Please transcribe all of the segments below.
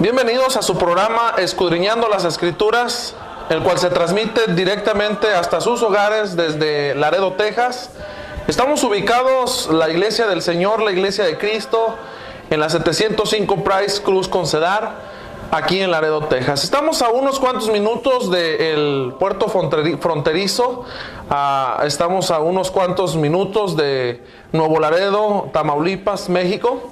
Bienvenidos a su programa Escudriñando las Escrituras, el cual se transmite directamente hasta sus hogares desde Laredo, Texas. Estamos ubicados, la Iglesia del Señor, la Iglesia de Cristo, en la 705 Price Cruz con Cedar, aquí en Laredo, Texas. Estamos a unos cuantos minutos del puerto fronterizo, estamos a unos cuantos minutos de Nuevo Laredo, Tamaulipas, México.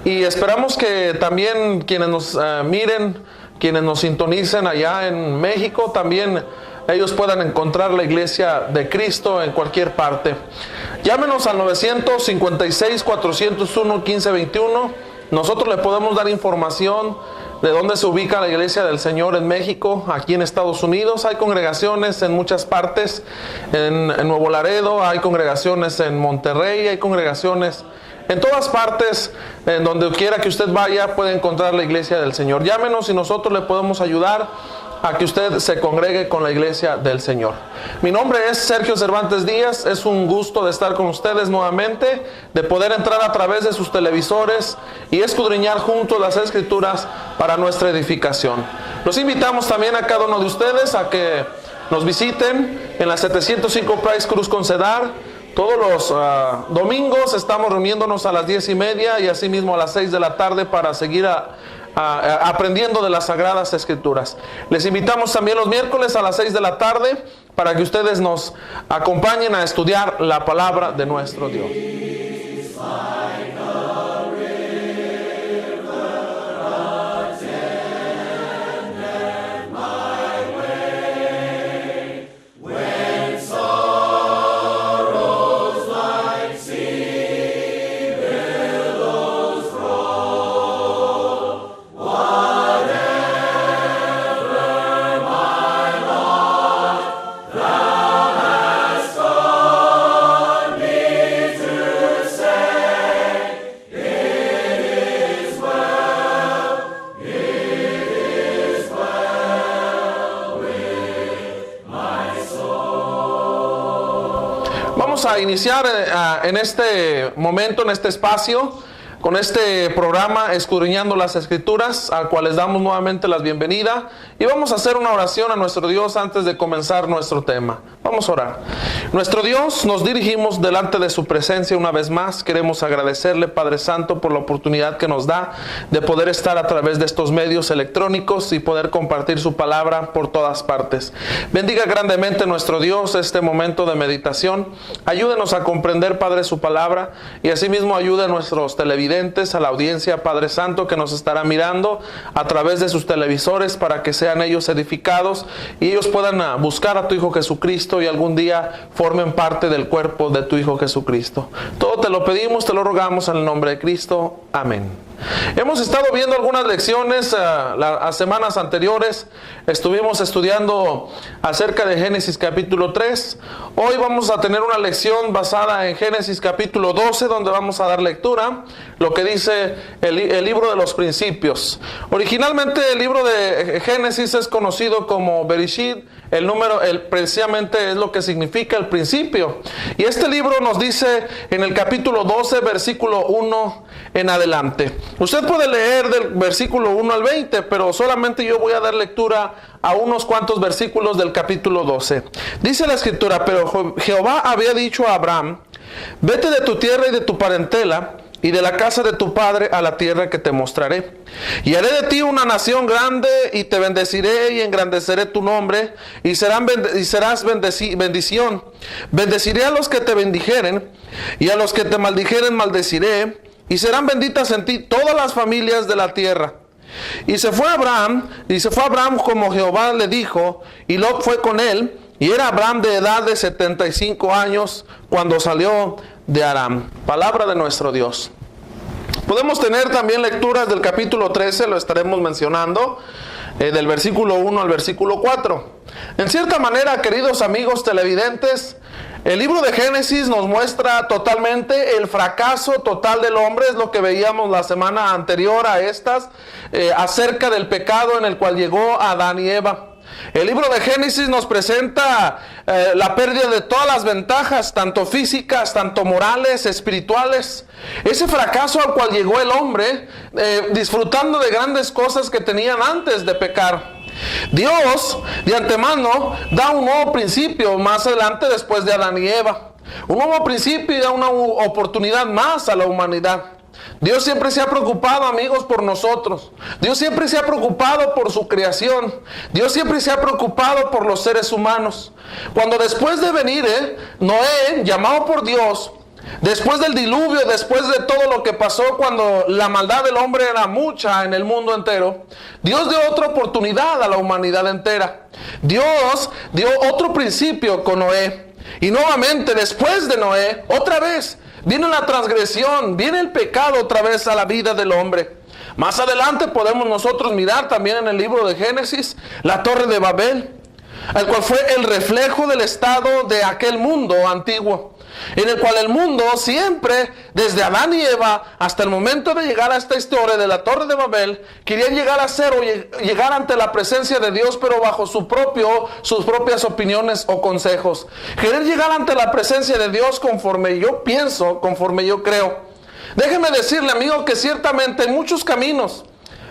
Y esperamos que también quienes nos miren, quienes nos sintonicen allá en México, también ellos puedan encontrar la Iglesia de Cristo en cualquier parte. Llámenos al 956-401-1521. Nosotros le podemos dar información de dónde se ubica la Iglesia del Señor en México, aquí en Estados Unidos. Hay congregaciones en muchas partes, en Nuevo Laredo, hay congregaciones en Monterrey, hay congregaciones en todas partes. En donde quiera que usted vaya puede encontrar la Iglesia del Señor. Llámenos y nosotros le podemos ayudar a que usted se congregue con la Iglesia del Señor. Mi nombre es Sergio Cervantes Díaz. Es un gusto de estar con ustedes nuevamente, de poder entrar a través de sus televisores y escudriñar juntos las Escrituras para nuestra edificación. Los invitamos también a cada uno de ustedes a que nos visiten en la 705 Price Cruz con Cedar. Todos los domingos estamos reuniéndonos a las 10:30 y asimismo a las 6 de la tarde para seguir aprendiendo de las Sagradas Escrituras. Les invitamos también los miércoles a las 6 de la tarde para que ustedes nos acompañen a estudiar la palabra de nuestro Dios. Vamos a iniciar en este momento, en este espacio, con este programa Escudriñando las Escrituras, al cual les damos nuevamente la bienvenida. Y vamos a hacer una oración a nuestro Dios antes de comenzar nuestro tema. Vamos a orar. Nuestro Dios, nos dirigimos delante de su presencia una vez más. Queremos agradecerle, Padre Santo, por la oportunidad que nos da de poder estar a través de estos medios electrónicos y poder compartir su palabra por todas partes. Bendiga grandemente nuestro Dios este momento de meditación. Ayúdenos a comprender, Padre, su palabra, y asimismo ayude a nuestros televidentes, a la audiencia, Padre Santo, que nos estará mirando a través de sus televisores, para que sean ellos edificados y ellos puedan buscar a tu Hijo Jesucristo y algún día formen parte del cuerpo de tu Hijo Jesucristo. Todo te lo pedimos, te lo rogamos en el nombre de Cristo. Amén. Hemos estado viendo algunas lecciones las semanas anteriores. Estuvimos estudiando acerca de Génesis capítulo 3. Hoy vamos a tener una lección basada en Génesis capítulo 12, donde vamos a dar lectura lo que dice el libro de los principios. Originalmente el libro de Génesis es conocido como Bereshit. Precisamente es lo que significa el principio. Y este libro nos dice en el capítulo 12, versículo 1 en adelante. Usted puede leer del versículo 1 al 20, pero solamente yo voy a dar lectura a unos cuantos versículos del capítulo 12. Dice la Escritura: pero Jehová había dicho a Abraham: vete de tu tierra y de tu parentela y de la casa de tu padre a la tierra que te mostraré. Y haré de ti una nación grande, y te bendeciré y engrandeceré tu nombre, y serás bendición. Bendeciré a los que te bendijeren, y a los que te maldijeren maldeciré, y serán benditas en ti todas las familias de la tierra. Y se fue Abraham como Jehová le dijo, y Lot fue con él, y era Abraham de edad de 75 años cuando salió de Aram. Palabra de nuestro Dios. Podemos tener también lecturas del capítulo 13, lo estaremos mencionando, del versículo 1 al versículo 4. En cierta manera, queridos amigos televidentes, el libro de Génesis nos muestra totalmente el fracaso total del hombre. Es lo que veíamos la semana anterior a estas, acerca del pecado en el cual llegó Adán y Eva. El libro de Génesis nos presenta la pérdida de todas las ventajas, tanto físicas, tanto morales, espirituales. Ese fracaso al cual llegó el hombre, disfrutando de grandes cosas que tenían antes de pecar. Dios, de antemano, da un nuevo principio más adelante después de Adán y Eva. Un nuevo principio y da una oportunidad más a la humanidad. Dios siempre se ha preocupado, amigos, por nosotros. Dios siempre se ha preocupado por su creación. Dios siempre se ha preocupado por los seres humanos. Cuando después de venir Noé, llamado por Dios, después del diluvio, después de todo lo que pasó cuando la maldad del hombre era mucha en el mundo entero, Dios dio otra oportunidad a la humanidad entera. Dios dio otro principio con Noé. Y nuevamente, después de Noé, otra vez viene la transgresión, viene el pecado otra vez a la vida del hombre. Más adelante podemos nosotros mirar también en el libro de Génesis la Torre de Babel, el cual fue el reflejo del estado de aquel mundo antiguo, en el cual el mundo siempre, desde Adán y Eva hasta el momento de llegar a esta historia de la Torre de Babel, querían llegar a ser o llegar ante la presencia de Dios, pero bajo sus propias opiniones o consejos. Querer llegar ante la presencia de Dios conforme yo pienso, conforme yo creo. Déjeme decirle, amigo, que ciertamente hay muchos caminos,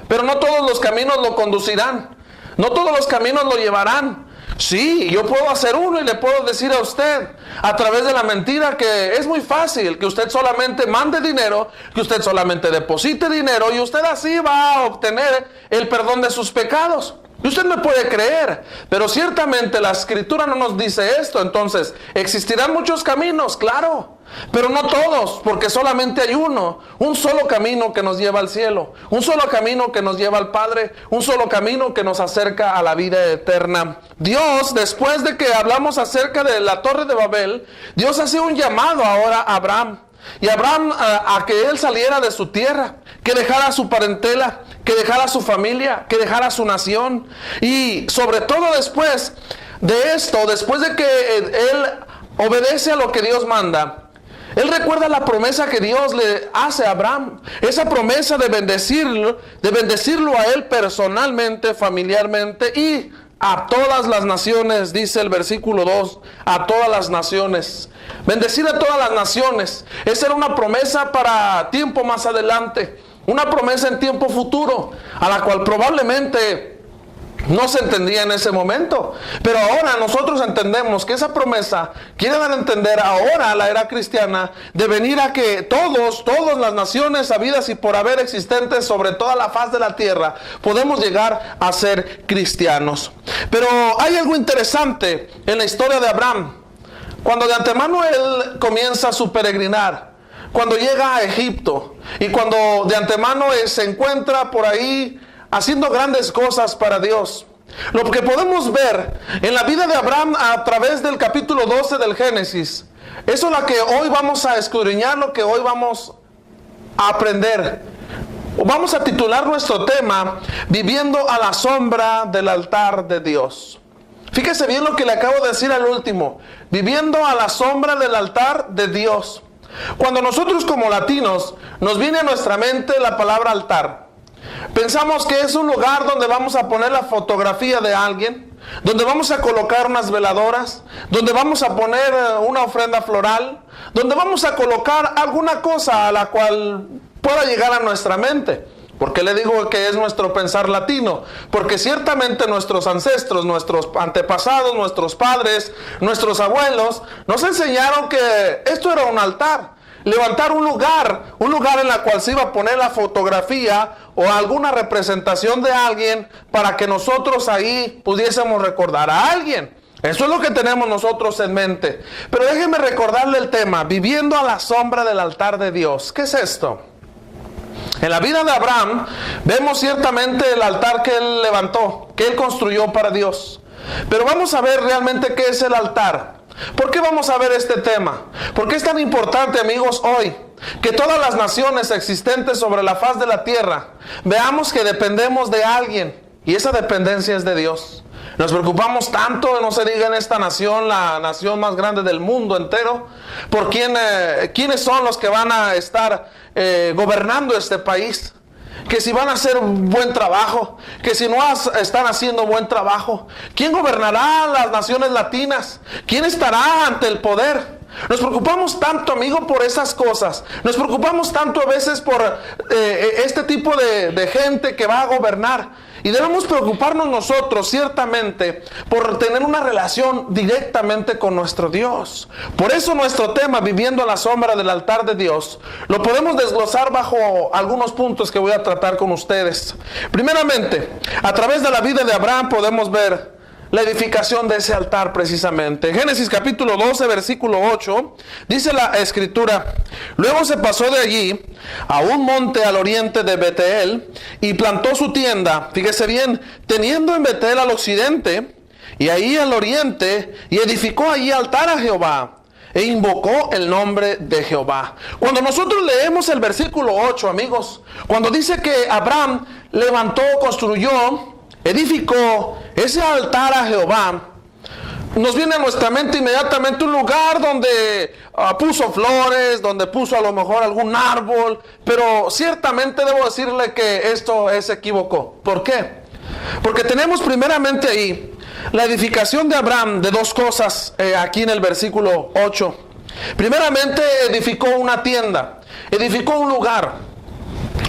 pero no todos los caminos lo conducirán, no todos los caminos lo llevarán. Sí, yo puedo hacer uno y le puedo decir a usted a través de la mentira que es muy fácil, que usted solamente mande dinero, que usted solamente deposite dinero y usted así va a obtener el perdón de sus pecados. Y usted me puede creer, pero ciertamente la Escritura no nos dice esto. Entonces, ¿existirán muchos caminos? Claro, pero no todos, porque solamente hay uno, un solo camino que nos lleva al cielo, un solo camino que nos lleva al Padre, un solo camino que nos acerca a la vida eterna. Dios, después de que hablamos acerca de la Torre de Babel, Dios hace un llamado ahora a Abraham. Y Abraham a que él saliera de su tierra, que dejara su parentela, que dejara su familia, que dejara su nación. Y sobre todo después de esto, después de que él obedece a lo que Dios manda, él recuerda la promesa que Dios le hace a Abraham. Esa promesa de bendecirlo a él personalmente, familiarmente y a todas las naciones, dice el versículo 2, a todas las naciones. Bendecir a todas las naciones. Esa era una promesa para tiempo más adelante. Una promesa en tiempo futuro, a la cual probablemente no se entendía en ese momento. Pero ahora nosotros entendemos que esa promesa quiere dar a entender ahora a la era cristiana de venir a que todas las naciones habidas y por haber existentes sobre toda la faz de la tierra podemos llegar a ser cristianos. Pero hay algo interesante en la historia de Abraham. Cuando de antemano él comienza su peregrinar, cuando llega a Egipto y cuando de antemano se encuentra por ahí haciendo grandes cosas para Dios. Lo que podemos ver en la vida de Abraham a través del capítulo 12 del Génesis, eso es lo que hoy vamos a escudriñar, lo que hoy vamos a aprender. Vamos a titular nuestro tema, Viviendo a la sombra del altar de Dios. Fíjese bien lo que le acabo de decir al último, viviendo a la sombra del altar de Dios. Cuando nosotros como latinos nos viene a nuestra mente la palabra altar, pensamos que es un lugar donde vamos a poner la fotografía de alguien, donde vamos a colocar unas veladoras, donde vamos a poner una ofrenda floral, donde vamos a colocar alguna cosa a la cual pueda llegar a nuestra mente. ¿Por qué le digo que es nuestro pensar latino? Porque ciertamente nuestros ancestros, nuestros antepasados, nuestros padres, nuestros abuelos, nos enseñaron que esto era un altar. Levantar un lugar en el cual se iba a poner la fotografía o alguna representación de alguien para que nosotros ahí pudiésemos recordar a alguien. Eso es lo que tenemos nosotros en mente. Pero déjeme recordarle el tema, viviendo a la sombra del altar de Dios. ¿Qué es esto? En la vida de Abraham vemos ciertamente el altar que él levantó, que él construyó para Dios. Pero vamos a ver realmente qué es el altar. ¿Por qué vamos a ver este tema? ¿Por qué es tan importante, amigos, hoy que todas las naciones existentes sobre la faz de la tierra veamos que dependemos de alguien y esa dependencia es de Dios? Nos preocupamos tanto, no se diga en esta nación, la nación más grande del mundo entero, por quiénes son los que van a estar gobernando este país. que si van a hacer un buen trabajo, que si no están haciendo buen trabajo. ¿Quién gobernará las naciones latinas? ¿Quién estará ante el poder? Nos preocupamos tanto, amigo, por esas cosas. Nos preocupamos tanto a veces por este tipo de gente que va a gobernar. Y debemos preocuparnos nosotros, ciertamente, por tener una relación directamente con nuestro Dios. Por eso nuestro tema, viviendo a la sombra del altar de Dios, lo podemos desglosar bajo algunos puntos que voy a tratar con ustedes. Primeramente, a través de la vida de Abraham podemos ver la edificación de ese altar precisamente. Génesis capítulo 12, versículo 8, dice la escritura: luego se pasó de allí a un monte al oriente de Betel y plantó su tienda, fíjese bien, teniendo en Betel al occidente y ahí al oriente, y edificó allí altar a Jehová e invocó el nombre de Jehová. Cuando nosotros leemos el versículo 8, amigos, cuando dice que Abraham levantó, construyó, edificó ese altar a Jehová, nos viene a nuestra mente inmediatamente un lugar donde puso flores, donde puso a lo mejor algún árbol, pero ciertamente debo decirle que esto se equivocó. ¿Por qué? Porque tenemos primeramente ahí la edificación de Abraham de dos cosas aquí en el versículo 8. Primeramente edificó una tienda, edificó un lugar.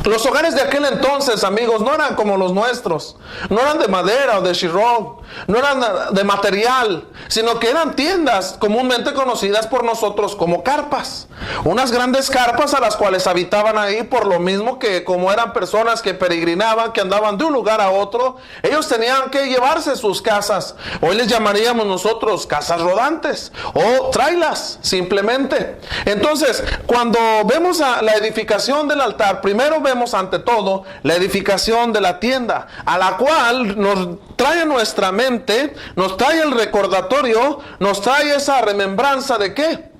Los hogares de aquel entonces, amigos, no eran como los nuestros. No eran de madera o de shirok, no eran de material, sino que eran tiendas comúnmente conocidas por nosotros como carpas. Unas grandes carpas a las cuales habitaban ahí, por lo mismo que como eran personas que peregrinaban, que andaban de un lugar a otro, ellos tenían que llevarse sus casas. Hoy les llamaríamos nosotros casas rodantes o trailas, simplemente. Entonces, cuando vemos a la edificación del altar, primero vemos ante todo la edificación de la tienda, a la cual nos trae a nuestra mente, nos trae el recordatorio, nos trae esa remembranza de ¿qué?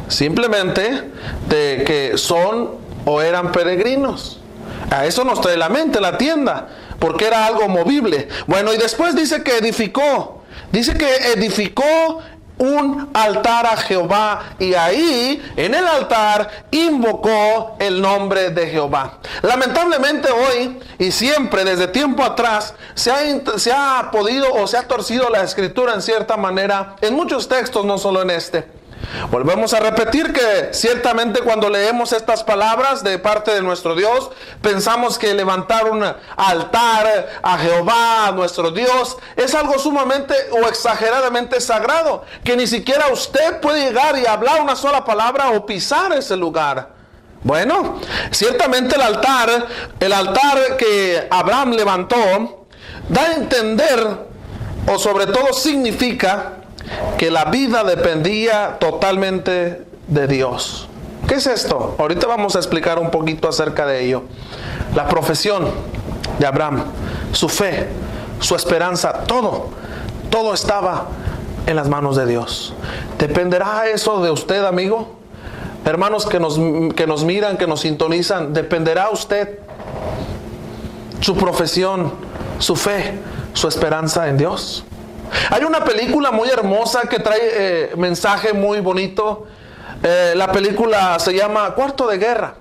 Simplemente de que son o eran peregrinos. A eso nos trae la mente la tienda, porque era algo movible. Bueno, y después dice que edificó un altar a Jehová, y ahí en el altar invocó el nombre de Jehová. Lamentablemente hoy y siempre desde tiempo atrás se ha podido o se ha torcido la escritura en cierta manera en muchos textos, no solo en este. Volvemos a repetir que ciertamente cuando leemos estas palabras de parte de nuestro Dios, pensamos que levantar un altar a Jehová, a nuestro Dios, es algo sumamente o exageradamente sagrado, que ni siquiera usted puede llegar y hablar una sola palabra o pisar ese lugar. Bueno, ciertamente el altar que Abraham levantó, da a entender, o sobre todo significa, que la vida dependía totalmente de Dios. ¿Qué es esto? Ahorita vamos a explicar un poquito acerca de ello. La profesión de Abraham, su fe, su esperanza, todo estaba en las manos de Dios. ¿Dependerá eso de usted, amigo? Hermanos que nos miran, que nos sintonizan, ¿dependerá usted su profesión, su fe, su esperanza en Dios? Hay una película muy hermosa que trae mensaje muy bonito. La película se llama Cuarto de Guerra.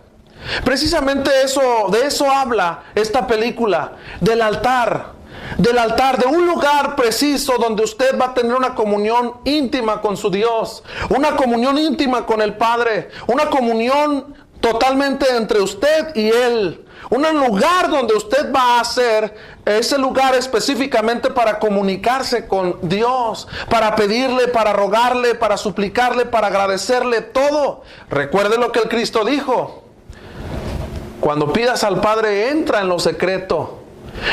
Precisamente de eso habla esta película, del altar, de un lugar preciso donde usted va a tener una comunión íntima con su Dios, una comunión íntima con el Padre, una comunión totalmente entre usted y Él. Un lugar donde usted va a hacer ese lugar específicamente para comunicarse con Dios, para pedirle, para rogarle, para suplicarle, para agradecerle todo. Recuerde lo que el Cristo dijo: cuando pidas al Padre, entra en lo secreto.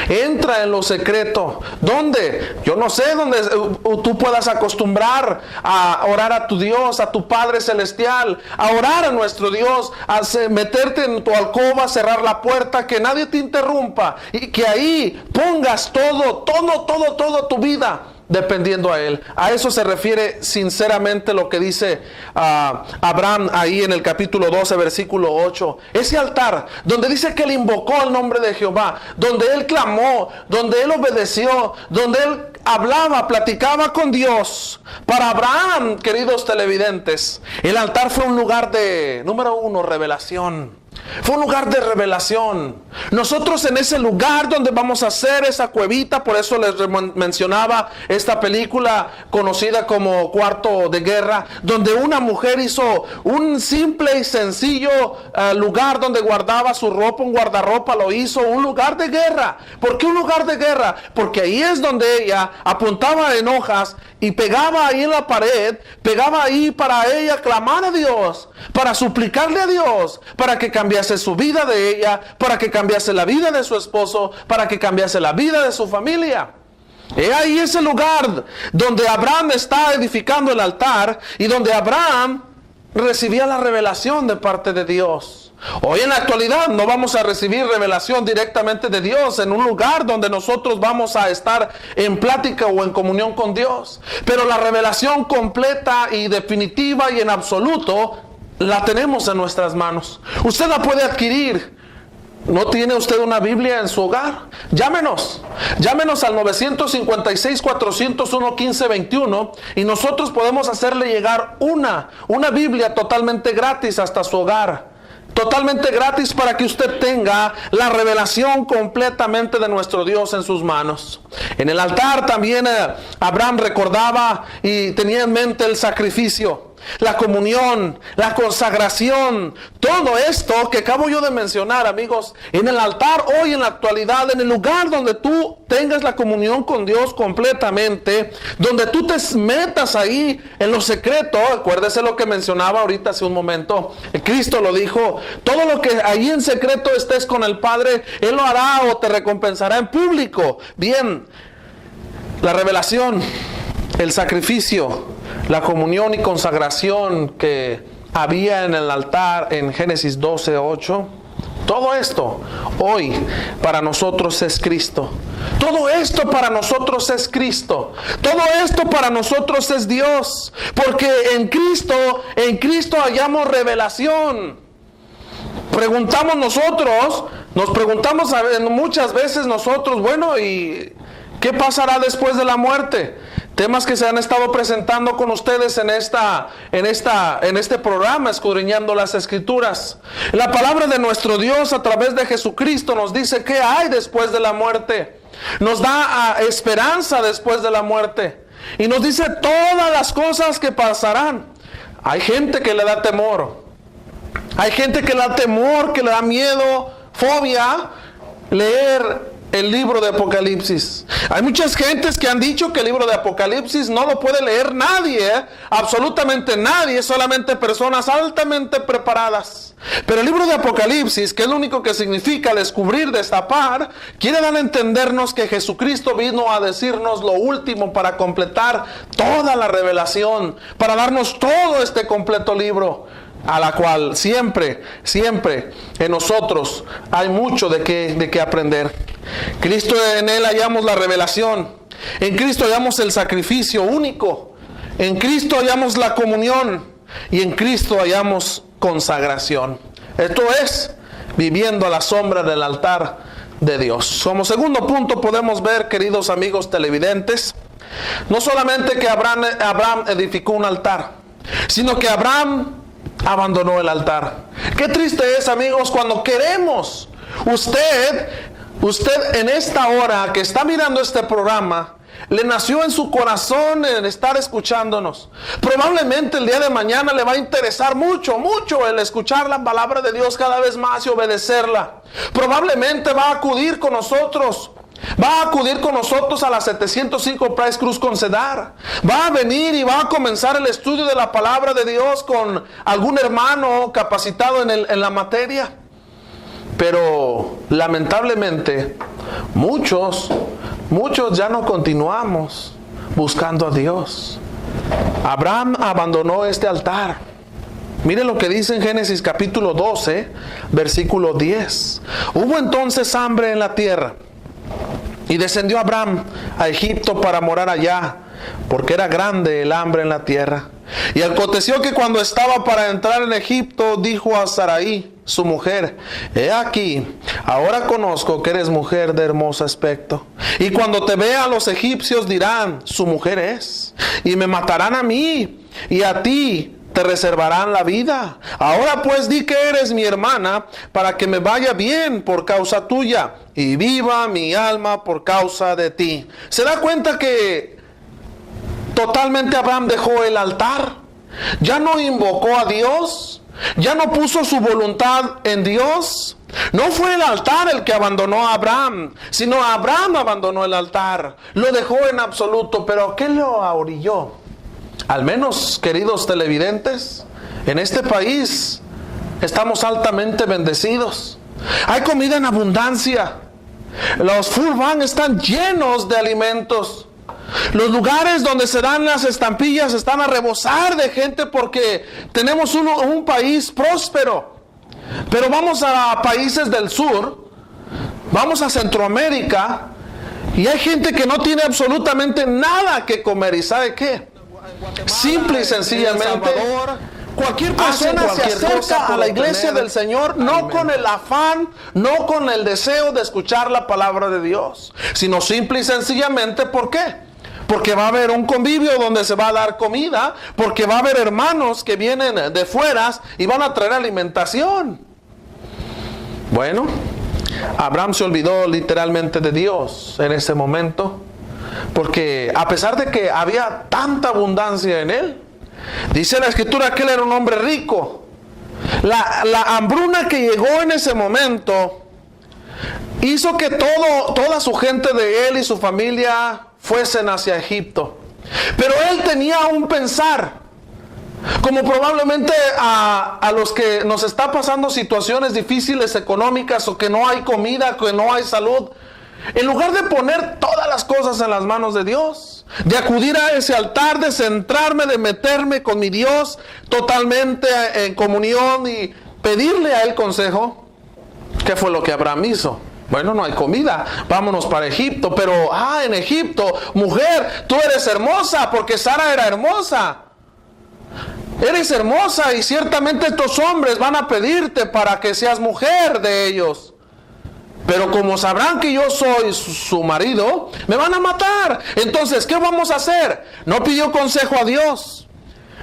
Entra en lo secreto. ¿Dónde? Yo no sé dónde tú puedas acostumbrar a orar a tu Dios, a tu Padre Celestial, a orar a nuestro Dios, a meterte en tu alcoba, cerrar la puerta, que nadie te interrumpa, y que ahí pongas todo tu vida dependiendo a Él. A eso se refiere sinceramente lo que dice Abraham ahí en el capítulo 12, versículo 8. Ese altar donde dice que él invocó el nombre de Jehová, donde él clamó, donde él obedeció, donde él hablaba, platicaba con Dios. Para Abraham, queridos televidentes, el altar fue un lugar de, número uno, revelación. Fue un lugar de revelación. Nosotros en ese lugar donde vamos a hacer esa cuevita, por eso les mencionaba esta película conocida como Cuarto de Guerra, donde una mujer hizo un simple y sencillo lugar donde guardaba su ropa, un guardarropa, lo hizo un lugar de guerra. ¿Por qué un lugar de guerra? Porque ahí es donde ella apuntaba en hojas y pegaba ahí en la pared, pegaba ahí para ella clamar a Dios, para suplicarle a Dios, para que cambiase su vida de ella, para que cambiase la vida de su esposo, para que cambiase la vida de su familia. He ahí ese lugar donde Abraham está edificando el altar y donde Abraham recibía la revelación de parte de Dios. Hoy en la actualidad no vamos a recibir revelación directamente de Dios en un lugar donde nosotros vamos a estar en plática o en comunión con Dios. Pero la revelación completa y definitiva y en absoluto la tenemos en nuestras manos. Usted la puede adquirir. ¿No tiene usted una Biblia en su hogar? Llámenos al 956-401-1521 y nosotros podemos hacerle llegar una Biblia totalmente gratis hasta su hogar. Totalmente gratis para que usted tenga la revelación completamente de nuestro Dios en sus manos. En el altar también Abraham recordaba y tenía en mente el sacrificio, la comunión, la consagración, todo esto que acabo yo de mencionar, amigos. En el altar hoy en la actualidad, en el lugar donde tú tengas la comunión con Dios completamente, donde tú te metas ahí en lo secreto, acuérdese lo que mencionaba ahorita hace un momento, Cristo lo dijo, todo lo que ahí en secreto estés con el Padre, Él lo hará o te recompensará en público. Bien, la revelación, el sacrificio, la comunión y consagración que había en el altar en Génesis 12:8, todo esto hoy para nosotros es Cristo. Todo esto para nosotros es Cristo. Todo esto para nosotros es Dios. Porque en Cristo hallamos revelación. Nos preguntamos muchas veces nosotros, bueno, ¿y qué pasará después de la muerte? Temas que se han estado presentando con ustedes en este programa, escudriñando las Escrituras. La palabra de nuestro Dios a través de Jesucristo nos dice qué hay después de la muerte. Nos da esperanza después de la muerte. Y nos dice todas las cosas que pasarán. Hay gente que le da temor. Hay gente que le da temor, que le da miedo, fobia, leer el libro de Apocalipsis. Hay muchas gentes que han dicho que el libro de Apocalipsis no lo puede leer nadie, absolutamente nadie, solamente personas altamente preparadas. Pero el libro de Apocalipsis, que es lo único que significa descubrir, destapar, quiere dar a entendernos que Jesucristo vino a decirnos lo último para completar toda la revelación, para darnos todo este completo libro, a la cual siempre en nosotros hay mucho de qué aprender. Cristo, en Él hallamos la revelación. En Cristo hallamos el sacrificio único. En Cristo hallamos la comunión. Y en Cristo hallamos consagración. Esto es, viviendo a la sombra del altar de Dios. Como segundo punto podemos ver, queridos amigos televidentes, no solamente que Abraham edificó un altar, sino que Abraham abandonó el altar. Qué triste es, amigos, cuando queremos, usted en esta hora que está mirando este programa, le nació en su corazón el estar escuchándonos. Probablemente el día de mañana le va a interesar mucho el escuchar la palabra de Dios cada vez más y obedecerla. Probablemente va a acudir con nosotros. Va a acudir con nosotros a la 705 Price Cruz con Cedar. Va a venir y va a comenzar el estudio de la palabra de Dios con algún hermano capacitado en la materia. Pero lamentablemente muchos ya no continuamos buscando a Dios. Abraham abandonó este altar. Miren lo que dice en Génesis capítulo 12, versículo 10. Hubo entonces hambre en la tierra. Y descendió Abraham a Egipto para morar allá, porque era grande el hambre en la tierra. Y aconteció que cuando estaba para entrar en Egipto, dijo a Sarai, su mujer: he aquí, ahora conozco que eres mujer de hermoso aspecto. Y cuando te vean los egipcios dirán, su mujer es, y me matarán a mí y a ti, te reservarán la vida. Ahora pues di que eres mi hermana, para que me vaya bien por causa tuya, y viva mi alma por causa de ti. ¿Se da cuenta que totalmente Abraham dejó el altar? Ya no invocó a Dios, ya no puso su voluntad en Dios. No fue el altar el que abandonó a Abraham, sino Abraham abandonó el altar. Lo dejó en absoluto. ¿Pero qué lo orilló? Al menos, queridos televidentes, en este país estamos altamente bendecidos. Hay comida en abundancia. Los food banks están llenos de alimentos. Los lugares donde se dan las estampillas están a rebosar de gente porque tenemos un país próspero. Pero vamos a países del sur, vamos a Centroamérica, y hay gente que no tiene absolutamente nada que comer. ¿Y sabe qué? Simple y sencillamente, cualquier persona se acerca a la iglesia del Señor no con el afán, no con el deseo de escuchar la palabra de Dios, sino simple y sencillamente, ¿por qué? Porque va a haber un convivio donde se va a dar comida, porque va a haber hermanos que vienen de fuera y van a traer alimentación. Bueno, Abraham se olvidó literalmente de Dios en ese momento, porque a pesar de que había tanta abundancia en él, dice la Escritura que él era un hombre rico. La hambruna que llegó en ese momento hizo que toda su gente de él y su familia fuesen hacia Egipto. Pero él tenía un pensar, como probablemente a los que nos está pasando situaciones difíciles económicas, o que no hay comida, que no hay salud. En lugar de poner todas las cosas en las manos de Dios, de acudir a ese altar, de centrarme, de meterme con mi Dios totalmente en comunión y pedirle a él consejo, ¿qué fue lo que Abraham hizo? Bueno, no hay comida, vámonos para Egipto. Pero, en Egipto, mujer, tú eres hermosa, porque Sara era hermosa. Eres hermosa y ciertamente estos hombres van a pedirte para que seas mujer de ellos. Pero como sabrán que yo soy su marido, me van a matar. Entonces, ¿qué vamos a hacer? No pidió consejo a Dios.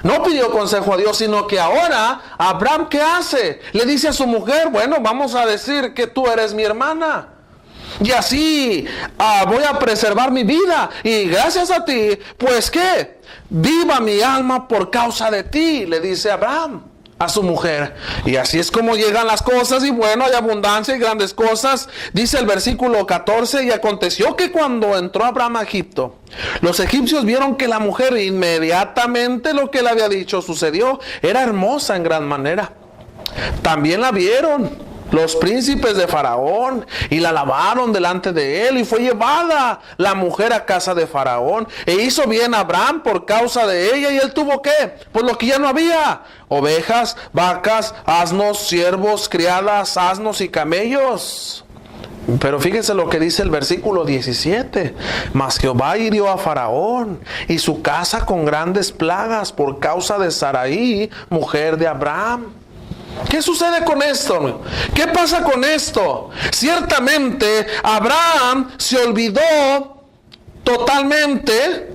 No pidió consejo a Dios, sino que ahora Abraham, ¿qué hace? Le dice a su mujer, bueno, vamos a decir que tú eres mi hermana. Y así voy a preservar mi vida. Y gracias a ti, pues ¿qué? Viva mi alma por causa de ti, le dice Abraham a su mujer. Y así es como llegan las cosas, y bueno, hay abundancia y grandes cosas. Dice el versículo 14, y aconteció que cuando entró Abraham a Egipto, los egipcios vieron que la mujer, inmediatamente lo que le había dicho sucedió, era hermosa en gran manera. También la vieron los príncipes de Faraón y la alabaron delante de él, y fue llevada la mujer a casa de Faraón, e hizo bien Abraham por causa de ella. Y él tuvo ¿qué? Pues lo que ya no había: ovejas, vacas, asnos, siervos, criadas, asnos y camellos. Pero fíjense lo que dice el versículo 17. Mas Jehová hirió a Faraón y su casa con grandes plagas por causa de Sarai, mujer de Abraham. ¿Qué sucede con esto? ¿Qué pasa con esto? Ciertamente Abraham se olvidó totalmente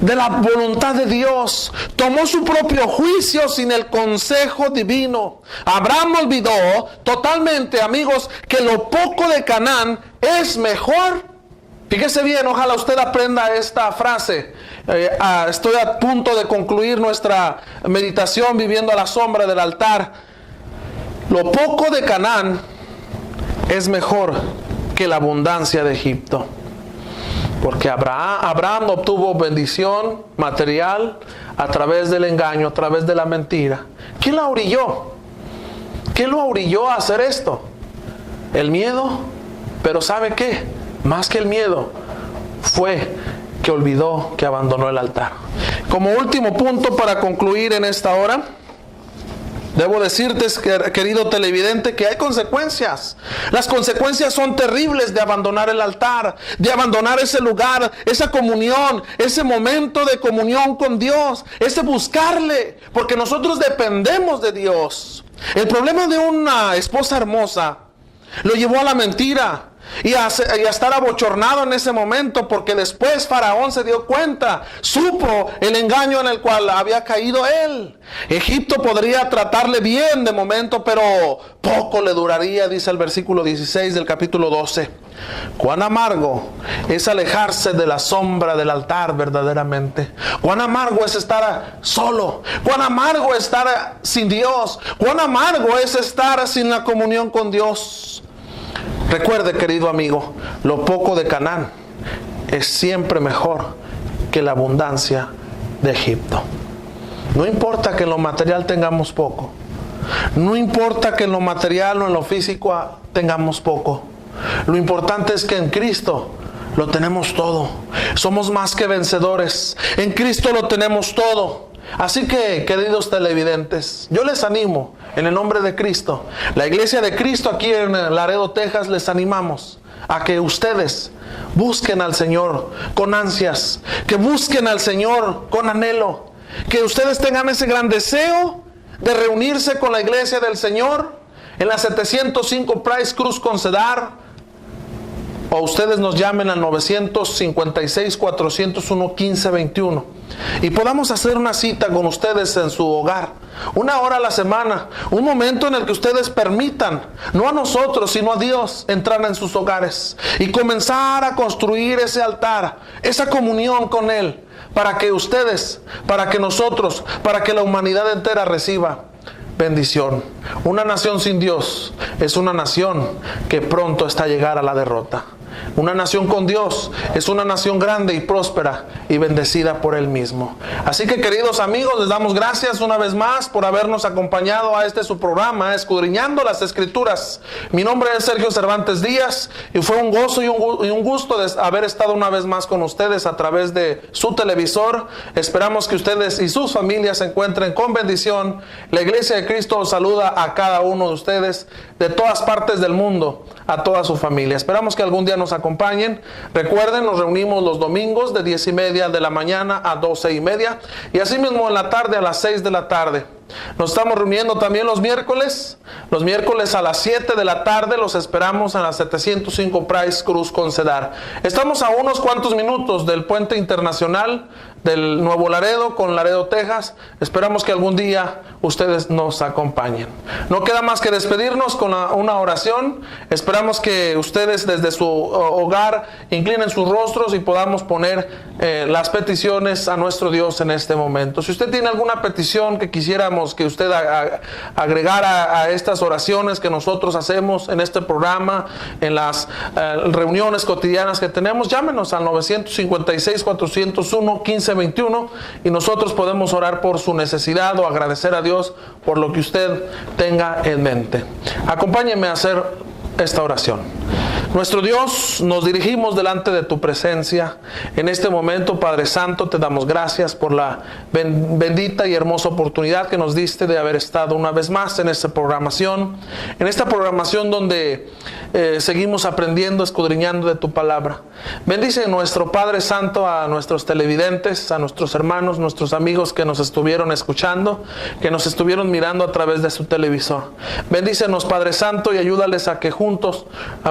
de la voluntad de Dios. Tomó su propio juicio sin el consejo divino. Abraham olvidó totalmente, amigos, que lo poco de Canaán es mejor. Fíjese bien, ojalá usted aprenda esta frase. Estoy a punto de concluir nuestra meditación viviendo a la sombra del altar. Lo poco de Canaán es mejor que la abundancia de Egipto. Porque Abraham obtuvo bendición material a través del engaño, a través de la mentira. ¿Quién la orilló? ¿Qué lo orilló a hacer esto? El miedo. Pero ¿sabe qué? Más que el miedo, fue que olvidó, que abandonó el altar. Como último punto para concluir en esta hora, debo decirte, querido televidente, que hay consecuencias. Las consecuencias son terribles de abandonar el altar, de abandonar ese lugar, esa comunión, ese momento de comunión con Dios, ese buscarle, porque nosotros dependemos de Dios. El problema de una esposa hermosa lo llevó a la mentira. y a estar abochornado en ese momento, porque después Faraón se dio cuenta, supo el engaño en el cual había caído él. Egipto podría tratarle bien de momento, pero poco le duraría, dice el versículo 16 del capítulo 12. Cuán amargo es alejarse de la sombra del altar verdaderamente. Cuán amargo es estar solo. Cuán amargo es estar sin Dios. Cuán amargo es estar sin la comunión con Dios. Recuerde, querido amigo, lo poco de Canaán es siempre mejor que la abundancia de Egipto. No importa que en lo material tengamos poco. No importa que en lo material o en lo físico tengamos poco. Lo importante es que en Cristo lo tenemos todo. Somos más que vencedores. En Cristo lo tenemos todo. Así que, queridos televidentes, yo les animo en el nombre de Cristo. La iglesia de Cristo aquí en Laredo, Texas, les animamos a que ustedes busquen al Señor con ansias, que busquen al Señor con anhelo, que ustedes tengan ese gran deseo de reunirse con la iglesia del Señor en la 705 Price Cruz con Cedar, o ustedes nos llamen al 956-401-1521 y podamos hacer una cita con ustedes en su hogar, 1 hora a la semana, un momento en el que ustedes permitan, no a nosotros sino a Dios, entrar en sus hogares y comenzar a construir ese altar, esa comunión con Él, para que ustedes, para que nosotros, para que la humanidad entera reciba bendición. Una nación sin Dios es una nación que pronto está a llegar a la derrota. Una nación con Dios es una nación grande y próspera y bendecida por Él mismo. Así que, queridos amigos, les damos gracias una vez más por habernos acompañado a su programa, Escudriñando las Escrituras. Mi nombre es Sergio Cervantes Díaz y fue un gozo y un gusto de haber estado una vez más con ustedes a través de su televisor. Esperamos que ustedes y sus familias se encuentren con bendición. La Iglesia de Cristo os saluda a cada uno de ustedes de todas partes del mundo, a toda su familia. Esperamos que algún día nos acompañen. Recuerden, nos reunimos los domingos de 10:30 de la mañana a 12:30 y así mismo en la tarde a las 6 de la tarde. Nos estamos reuniendo también los miércoles a las 7 de la tarde. Los esperamos en la 705 Price Cruz con Cedar. Estamos a unos cuantos minutos del puente internacional del Nuevo Laredo con Laredo, Texas. Esperamos que algún día ustedes nos acompañen. No queda más que despedirnos con una oración. Esperamos que ustedes desde su hogar inclinen sus rostros y podamos poner las peticiones a nuestro Dios en este momento. Si usted tiene alguna petición que quisiéramos que usted agregara a estas oraciones que nosotros hacemos en este programa, en las reuniones cotidianas que tenemos, llámenos al 956-401-1521 y nosotros podemos orar por su necesidad o agradecer a Dios por lo que usted tenga en mente. Acompáñeme a hacer esta oración. Nuestro Dios, nos dirigimos delante de tu presencia. En este momento, Padre Santo, te damos gracias por la bendita y hermosa oportunidad que nos diste de haber estado una vez más en esta programación donde seguimos aprendiendo, escudriñando de tu palabra. Bendice nuestro Padre Santo a nuestros televidentes, a nuestros hermanos, nuestros amigos que nos estuvieron escuchando, que nos estuvieron mirando a través de su televisor. Bendícenos, Padre Santo, y ayúdales a que juntos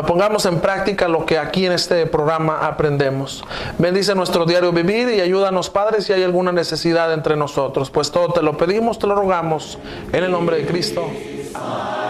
pongamos en práctica lo que aquí en este programa aprendemos. Bendice nuestro diario vivir y ayúdanos, Padre, si hay alguna necesidad entre nosotros, pues todo te lo pedimos, te lo rogamos en el nombre de Cristo. Amén.